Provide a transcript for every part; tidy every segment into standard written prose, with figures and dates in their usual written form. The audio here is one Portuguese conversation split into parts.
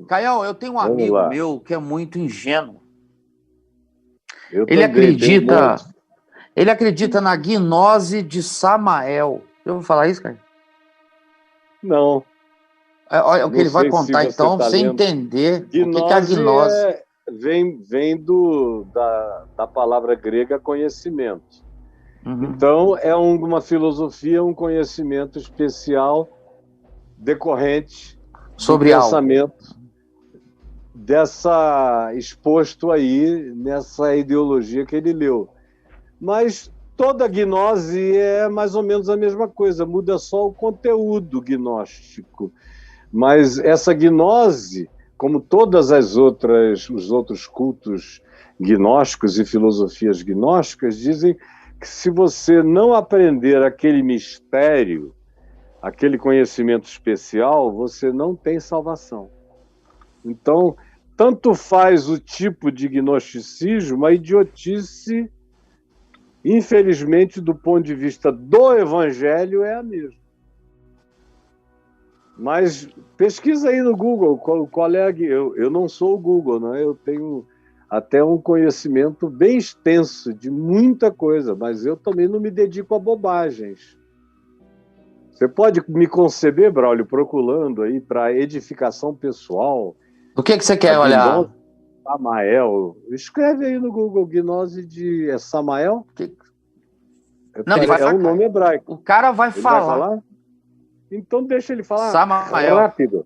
Caião, eu tenho um Vamos amigo lá. meu que é muito ingênuo. Eu Ele também tenho um monte. ele acredita na gnose de Samael. Eu vou falar isso, cara? Não, Olha o que não ele vai sei se contar, você então, está pra você lendo. entender o que é a Gnose gnose. vem da palavra grega conhecimento. Uhum. Então, é uma filosofia, um conhecimento especial decorrente do Sobre algo. pensamento exposto aí nessa ideologia que ele leu. Mas toda gnose é mais ou menos a mesma coisa, muda só o conteúdo gnóstico. Mas essa gnose, como todas os outros cultos gnósticos e filosofias gnósticas, dizem que se você não aprender aquele mistério, aquele conhecimento especial, você não tem salvação. Então, tanto faz o tipo de gnosticismo, a idiotice, infelizmente, do ponto de vista do evangelho, é a mesma. Mas pesquisa aí no Google qual é eu não sou o Google, né? Eu tenho até um conhecimento bem extenso de muita coisa, mas eu também não me dedico a bobagens. Você pode me conceber, Braulio, procurando aí para edificação pessoal. O que você quer olhar? Samael. Escreve aí no Google, gnose de Samael. Não, ele vai um nome hebraico. O cara vai Ele falar. vai falar? Então deixa ele falar Samael. rápido.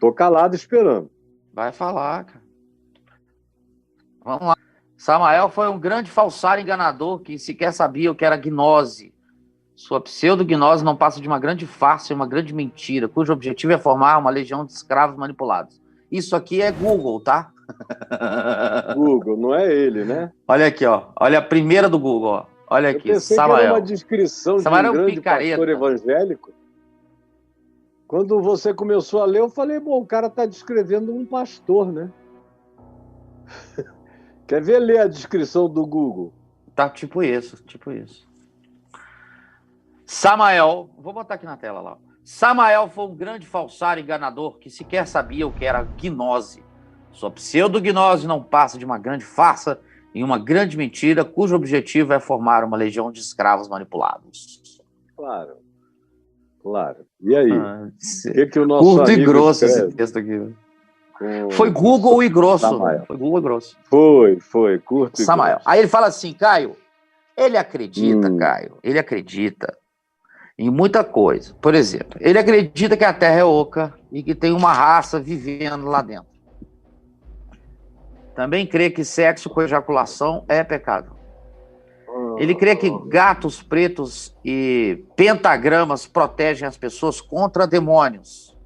Tô calado esperando. Vai falar, cara. Vamos lá. Samael foi um grande falsário enganador que sequer sabia o que era gnose. Sua pseudo-gnose não passa de uma grande farsa e uma grande mentira, cujo objetivo é formar uma legião de escravos manipulados. Isso aqui é Google, tá? Google, não é ele, né? Olha aqui, ó. Olha a primeira do Google, ó. Olha aqui, Eu pensei Samael. que era uma descrição Samael de um grande picareta. pastor evangélico. Quando você começou a ler, eu falei, bom, o cara está descrevendo um pastor, né? Quer ver ler a descrição do Google? Tá tipo isso, tipo isso. Samael, vou botar aqui na tela lá. Samael foi um grande falsário enganador que sequer sabia o que era gnose. Sua pseudo-gnose não passa de uma grande farsa e uma grande mentira, cujo objetivo é formar uma legião de escravos manipulados. Claro, claro. E aí? O que o nosso curto amigo e grosso escreve? esse texto aqui. Foi Google e grosso. Samael. Foi Google e grosso. Foi, curto Samael. e grosso. Aí ele fala assim, Caio, ele acredita, ele acredita em muita coisa. Por exemplo, ele acredita que a Terra é oca e que tem uma raça vivendo lá dentro. Também crê que sexo com ejaculação é pecado. Ele crê que gatos pretos e pentagramas protegem as pessoas contra demônios.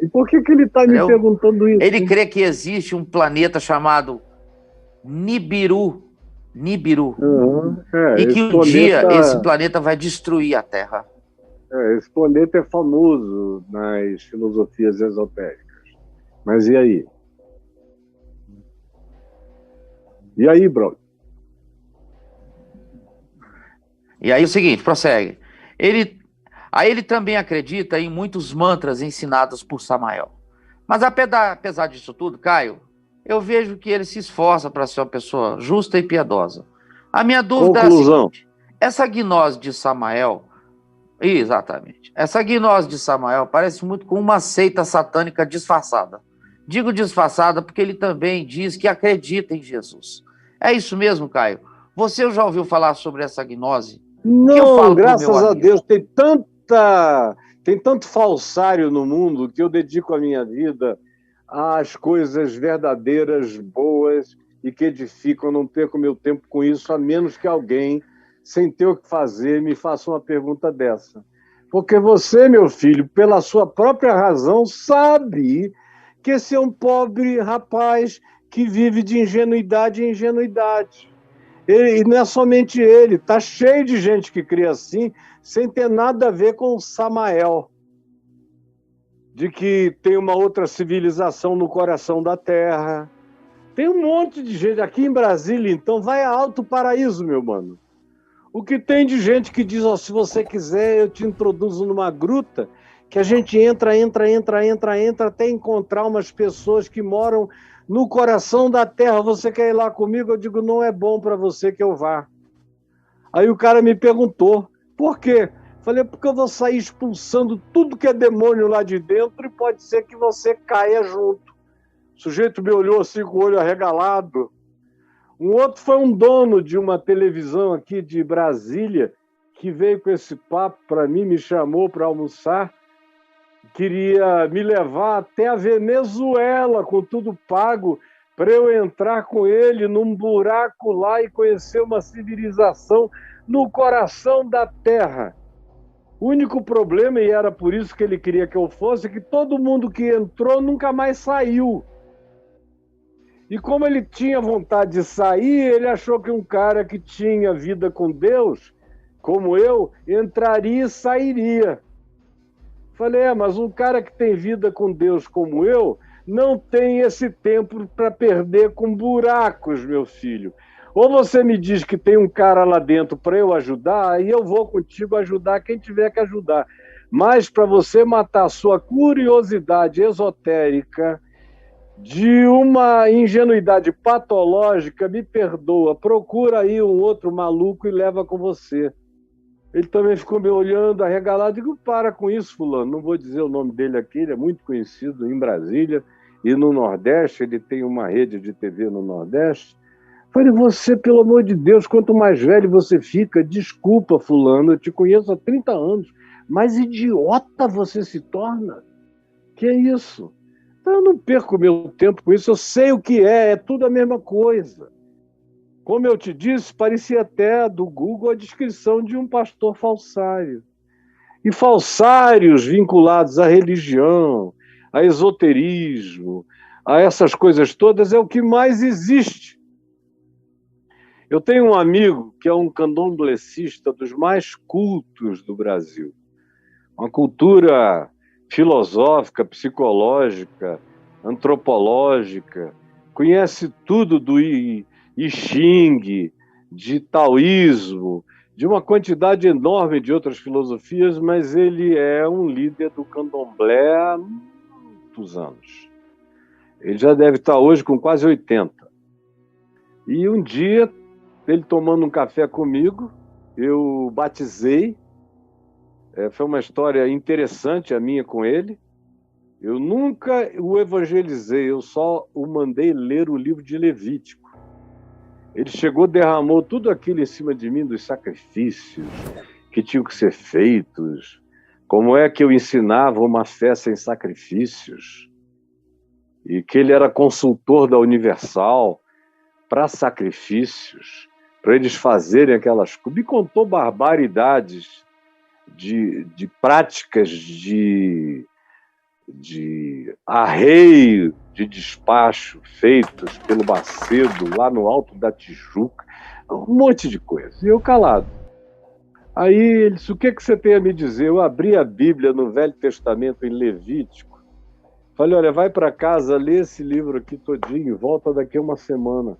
E por que ele está me perguntando isso? Ele crê que existe um planeta chamado Nibiru. E que um dia esse planeta vai destruir a Terra. Esse planeta é famoso nas filosofias esotéricas. Mas e aí? E aí, bro? E aí o seguinte, prossegue. Aí ele também acredita em muitos mantras ensinados por Samael. Mas apesar disso tudo, Caio, eu vejo que ele se esforça para ser uma pessoa justa e piedosa. A minha dúvida é a seguinte: essa gnose de Samael, exatamente, essa gnose de Samael parece muito com uma seita satânica disfarçada. Digo disfarçada porque ele também diz que acredita em Jesus. É isso mesmo, Caio? Você já ouviu falar sobre essa gnose? Não, graças a Deus, tem tanto falsário no mundo que eu dedico a minha vida às coisas verdadeiras, boas e que edificam. Eu não perco meu tempo com isso, a menos que alguém, sem ter o que fazer, me faça uma pergunta dessa. Porque você, meu filho, pela sua própria razão, sabe que esse é um pobre rapaz que vive de ingenuidade em ingenuidade. E não é somente ele, está cheio de gente que cria assim, sem ter nada a ver com o Samael, de que tem uma outra civilização no coração da Terra. Tem um monte de gente aqui em Brasília, então vai a Alto Paraíso, meu mano. O que tem de gente que diz, se você quiser, eu te introduzo numa gruta que a gente entra até encontrar umas pessoas que moram no coração da terra. Você quer ir lá comigo? Eu digo, não é bom para você que eu vá. Aí o cara me perguntou, por quê? Falei, porque eu vou sair expulsando tudo que é demônio lá de dentro e pode ser que você caia junto. O sujeito me olhou assim com o olho arregalado. Um outro foi um dono de uma televisão aqui de Brasília, que veio com esse papo para mim, me chamou para almoçar, queria me levar até a Venezuela, com tudo pago, para eu entrar com ele num buraco lá e conhecer uma civilização no coração da terra. O único problema, e era por isso que ele queria que eu fosse, é que todo mundo que entrou nunca mais saiu. E como ele tinha vontade de sair, ele achou que um cara que tinha vida com Deus, como eu, entraria e sairia. Falei, mas um cara que tem vida com Deus como eu, não tem esse tempo para perder com buracos, meu filho. Ou você me diz que tem um cara lá dentro para eu ajudar, aí eu vou contigo ajudar quem tiver que ajudar. Mas para você matar a sua curiosidade esotérica de uma ingenuidade patológica, me perdoa, procura aí um outro maluco e leva com você. Ele também ficou me olhando, arregalado. Digo, para com isso, fulano. Não vou dizer o nome dele aqui, ele é muito conhecido em Brasília e no Nordeste, ele tem uma rede de TV no Nordeste. Falei, você, pelo amor de Deus, quanto mais velho você fica, desculpa, fulano, eu te conheço há 30 anos, mas idiota você se torna. Que é isso? Então eu não perco meu tempo com isso, eu sei o que é tudo a mesma coisa. Como eu te disse, parecia até do Google a descrição de um pastor falsário. E falsários vinculados à religião, a esoterismo, a essas coisas todas é o que mais existe. Eu tenho um amigo que é um candomblessista dos mais cultos do Brasil. Uma cultura filosófica, psicológica, antropológica, conhece tudo do I Ching, de taoísmo, de uma quantidade enorme de outras filosofias, mas ele é um líder do candomblé há muitos anos. Ele já deve estar hoje com quase 80. E um dia, ele tomando um café comigo, eu batizei. Foi uma história interessante a minha com ele. Eu nunca o evangelizei, eu só o mandei ler o livro de Levítico. Ele chegou, derramou tudo aquilo em cima de mim, dos sacrifícios que tinham que ser feitos, como é que eu ensinava uma fé sem sacrifícios, e que ele era consultor da Universal para sacrifícios, para eles fazerem aquelas coisas. Me contou barbaridades de práticas de arreio de despacho feitos pelo Macedo lá no Alto da Tijuca, um monte de coisa. E eu calado. Aí ele disse, o que você tem a me dizer? Eu abri a Bíblia no Velho Testamento em Levítico. Falei, olha, vai para casa, lê esse livro aqui todinho, volta daqui a uma semana,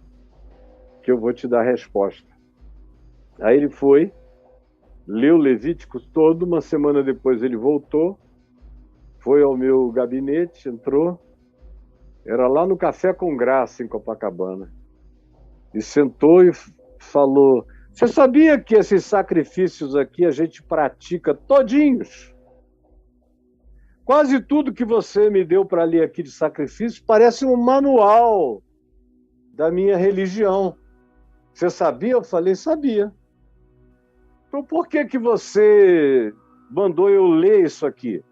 que eu vou te dar a resposta. Aí ele foi, leu Levítico todo, uma semana depois ele voltou, foi ao meu gabinete, entrou, era lá no Café com Graça, em Copacabana, e sentou e falou, você sabia que esses sacrifícios aqui a gente pratica todinhos? Quase tudo que você me deu para ler aqui de sacrifício parece um manual da minha religião. Você sabia? Eu falei, sabia. Então por que você mandou eu ler isso aqui?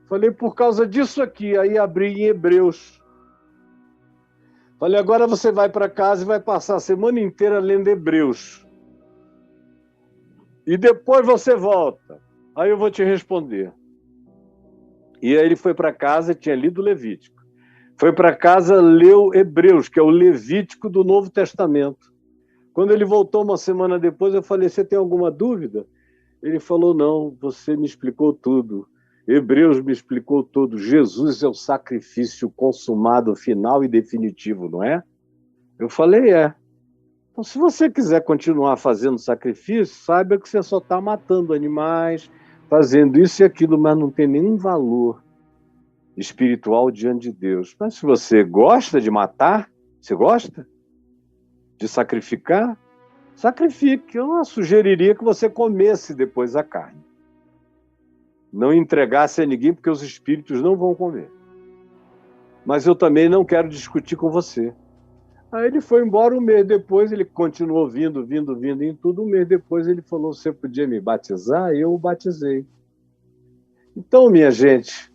Falei, por causa disso aqui. Aí abri em Hebreus. Falei, agora você vai para casa e vai passar a semana inteira lendo Hebreus. E depois você volta. Aí eu vou te responder. E aí ele foi para casa, tinha lido Levítico. Foi para casa, leu Hebreus, que é o Levítico do Novo Testamento. Quando ele voltou uma semana depois, eu falei, você tem alguma dúvida? Ele falou, não, você me explicou tudo. Hebreus me explicou tudo. Jesus é o sacrifício consumado, final e definitivo, não é? Eu falei, é. Então, se você quiser continuar fazendo sacrifício, saiba que você só está matando animais, fazendo isso e aquilo, mas não tem nenhum valor espiritual diante de Deus. Mas se você gosta de matar, você gosta de sacrificar, sacrifique. Eu sugeriria que você comesse depois a carne. Não entregasse a ninguém, porque os espíritos não vão comer. Mas eu também não quero discutir com você. Aí ele foi embora. Um mês depois, ele continuou vindo em tudo. Um mês depois ele falou, você podia me batizar? E eu o batizei. Então, minha gente,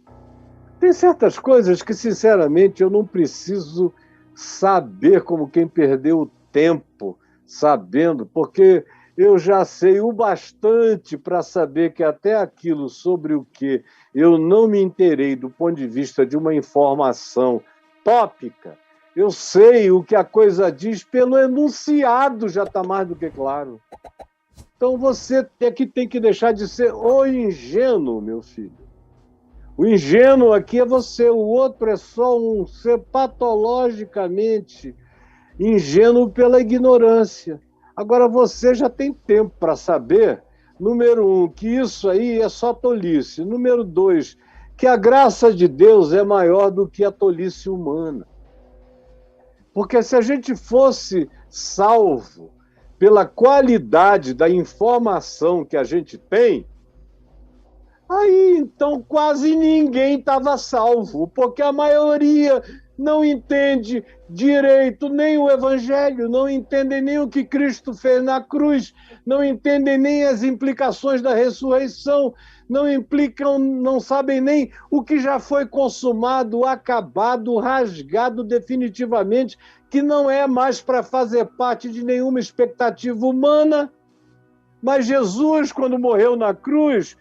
tem certas coisas que, sinceramente, eu não preciso saber como quem perdeu o tempo sabendo, porque eu já sei o bastante para saber que até aquilo sobre o que eu não me inteirei do ponto de vista de uma informação tópica, eu sei o que a coisa diz pelo enunciado, já está mais do que claro. Então você é que tem que deixar de ser o ingênuo, meu filho. O ingênuo aqui é você, o outro é só um ser patologicamente ingênuo pela ignorância. Agora você já tem tempo para saber, número 1, que isso aí é só tolice. Número 2, que a graça de Deus é maior do que a tolice humana. Porque se a gente fosse salvo pela qualidade da informação que a gente tem, aí, então, quase ninguém estava salvo, porque a maioria não entende direito nem o Evangelho, não entende nem o que Cristo fez na cruz, não entendem nem as implicações da ressurreição, não sabem nem o que já foi consumado, acabado, rasgado definitivamente, que não é mais para fazer parte de nenhuma expectativa humana. Mas Jesus, quando morreu na cruz,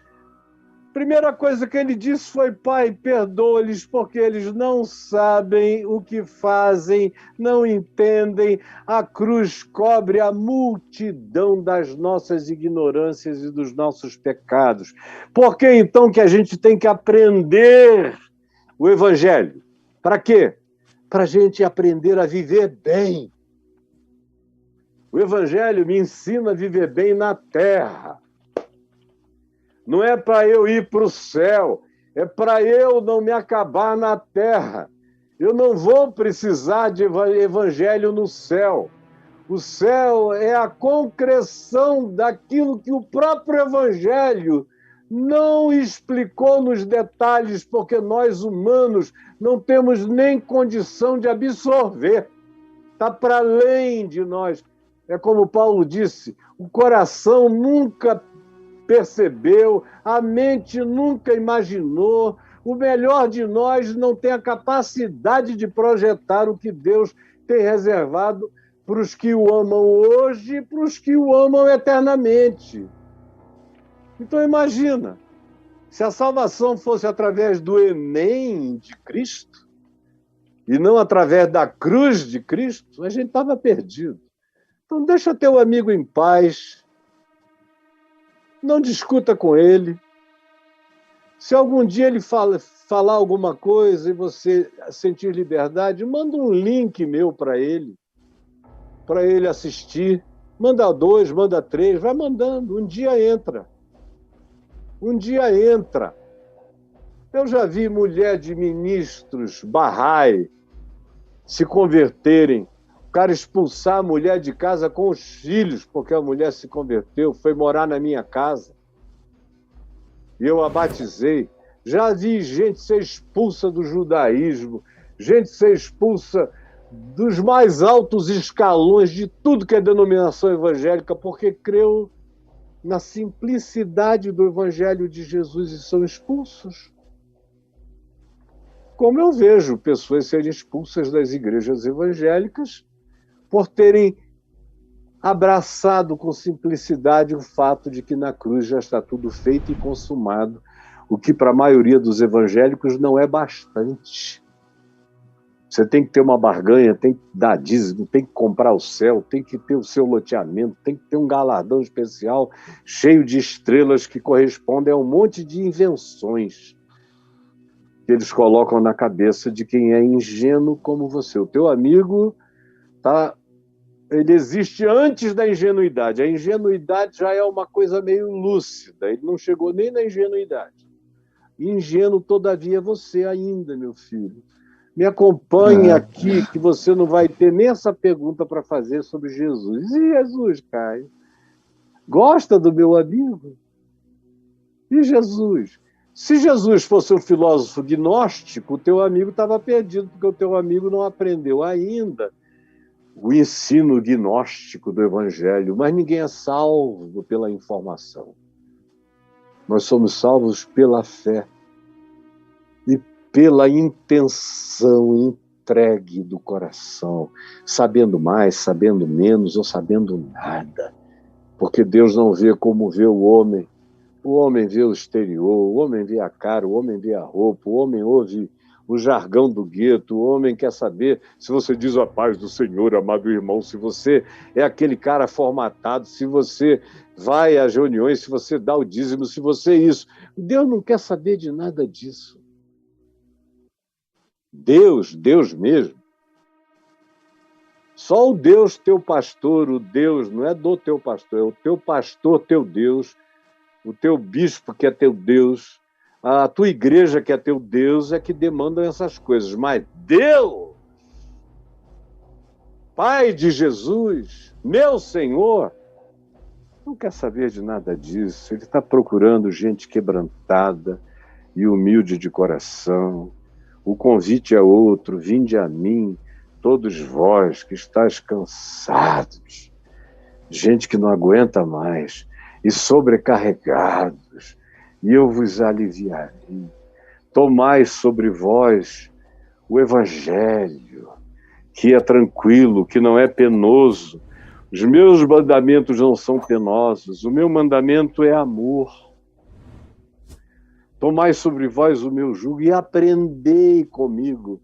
a primeira coisa que ele disse foi: Pai, perdoa-lhes, porque eles não sabem o que fazem, não entendem. A cruz cobre a multidão das nossas ignorâncias e dos nossos pecados. Por que então que a gente tem que aprender o Evangelho? Para quê? Para a gente aprender a viver bem. O Evangelho me ensina a viver bem na terra. Não é para eu ir para o céu, é para eu não me acabar na terra. Eu não vou precisar de evangelho no céu. O céu é a concreção daquilo que o próprio evangelho não explicou nos detalhes, porque nós humanos não temos nem condição de absorver. Está para além de nós. É como Paulo disse, o coração nunca percebeu, a mente nunca imaginou, o melhor de nós não tem a capacidade de projetar o que Deus tem reservado para os que o amam hoje e para os que o amam eternamente. Então imagina, se a salvação fosse através do Enem de Cristo e não através da cruz de Cristo, a gente estava perdido. Então deixa teu amigo em paz, não discuta com ele. Se algum dia ele falar alguma coisa e você sentir liberdade, manda um link meu para ele assistir. Manda 2, manda 3, vai mandando. Um dia entra. Eu já vi mulher de ministros Bahá'í se converterem. O cara expulsar a mulher de casa com os filhos, porque a mulher se converteu, foi morar na minha casa. E eu a batizei. Já vi gente ser expulsa do judaísmo, gente ser expulsa dos mais altos escalões de tudo que é denominação evangélica, porque creu na simplicidade do evangelho de Jesus e são expulsos. Como eu vejo pessoas serem expulsas das igrejas evangélicas por terem abraçado com simplicidade o fato de que na cruz já está tudo feito e consumado, o que para a maioria dos evangélicos não é bastante. Você tem que ter uma barganha, tem que dar dízimo, tem que comprar o céu, tem que ter o seu loteamento, tem que ter um galardão especial cheio de estrelas que correspondem a um monte de invenções que eles colocam na cabeça de quem é ingênuo como você. O teu amigo está ele existe antes da ingenuidade. A ingenuidade já é uma coisa meio lúcida. Ele não chegou nem na ingenuidade. Ingênuo, todavia, é você ainda, meu filho. Me acompanhe aqui, que você não vai ter nem essa pergunta para fazer sobre Jesus. E Jesus, Caio? Gosta do meu amigo? E Jesus? Se Jesus fosse um filósofo gnóstico, o teu amigo estava perdido, porque o teu amigo não aprendeu ainda o ensino gnóstico do Evangelho. Mas ninguém é salvo pela informação. Nós somos salvos pela fé e pela intenção entregue do coração, sabendo mais, sabendo menos ou sabendo nada. Porque Deus não vê como vê o homem. O homem vê o exterior, o homem vê a cara, o homem vê a roupa, o homem ouve o jargão do gueto, o homem quer saber se você diz a paz do Senhor, amado irmão, se você é aquele cara formatado, se você vai às reuniões, se você dá o dízimo, se você é isso. Deus não quer saber de nada disso. Deus mesmo. Só o Deus teu pastor, o Deus não é do teu pastor, é o teu pastor, teu Deus, o teu bispo que é teu Deus, a tua igreja que é teu Deus, é que demandam essas coisas. Mas Deus, Pai de Jesus, meu Senhor, não quer saber de nada disso. Ele está procurando gente quebrantada e humilde de coração. O convite é outro: vinde a mim, todos vós que estáis cansados, gente que não aguenta mais, e sobrecarregados, e eu vos aliviarei. Tomai sobre vós o Evangelho, que é tranquilo, que não é penoso. Os meus mandamentos não são penosos, o meu mandamento é amor. Tomai sobre vós o meu jugo e aprendei comigo,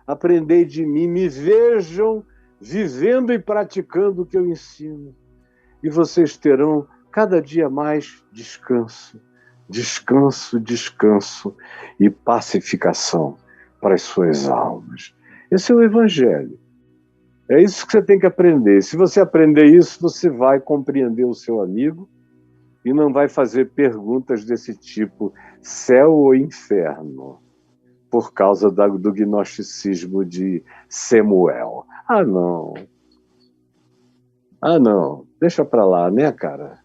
aprendei de mim, me vejam vivendo e praticando o que eu ensino. E vocês terão cada dia mais descanso, descanso, descanso e pacificação para as suas almas. Esse é o Evangelho. É isso que você tem que aprender. Se você aprender isso, você vai compreender o seu amigo e não vai fazer perguntas desse tipo, céu ou inferno, por causa do gnosticismo de Samuel. Ah, não. Deixa para lá, né, cara?